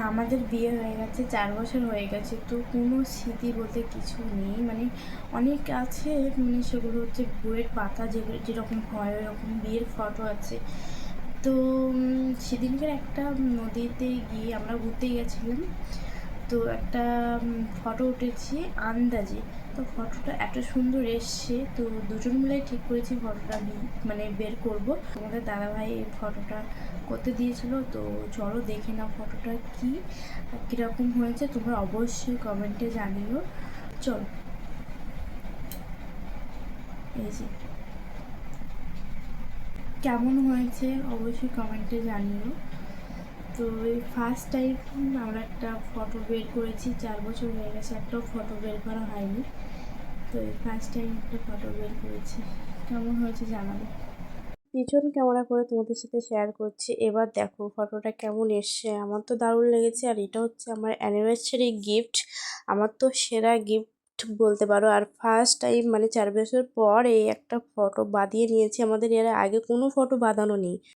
আমাদের বিয়ে হয়ে গেছে 4 বছর হয়ে গেছে, তো কোনো স্মৃতি বলতে কিছু নেই। মানে অনেক আছে, মানে সেগুলো হচ্ছে বইয়ের পাতা যেরকম হয় ওরকম বিয়ের ফটো আছে। তো সেদিনকার একটা নদীতে গিয়ে আমরা ঘুরতে গেছিলাম, তো একটা ফটো উঠেছি আন্দাজে। তো ফটোটা এত সুন্দর এসছে, তো দুজন মিলে ঠিক করেছি ফটোটা মানে বের করব। আমাদের দাদাভাই এই ফটোটা করতে দিয়েছিল, তো চলো দেখে নাও ফটোটা কীরকম হয়েছে, তোমরা অবশ্যই কমেন্টে জানিও। চলো, এই যে কেমন হয়েছে অবশ্যই কমেন্টে জানিও। তো এই ফার্স্ট টাইম আমরা একটা ফটো বের করেছি, 4 বছর হয়ে গেছে একটাও ফটো বের করা হয়নি। তো এই ফার্স্ট টাইম একটা ফটো বের করেছি, কেমন হয়েছে জানাবো। পিছন ক্যামেরা করে তোমাদের সাথে শেয়ার করছি। এবার দেখো ফটোটা কেমন এসছে, আমার তো দারুণ লেগেছে। আর এটা হচ্ছে আমার অ্যানিভার্সারি গিফট, আমার তো সেরা গিফট বলতে পারো। আর ফার্স্ট টাইম মানে 4 বছর পর এই একটা ফটো বাঁধিয়ে নিয়েছি, আমাদের এর আগে কোনো ফটো বাঁধানো নেই।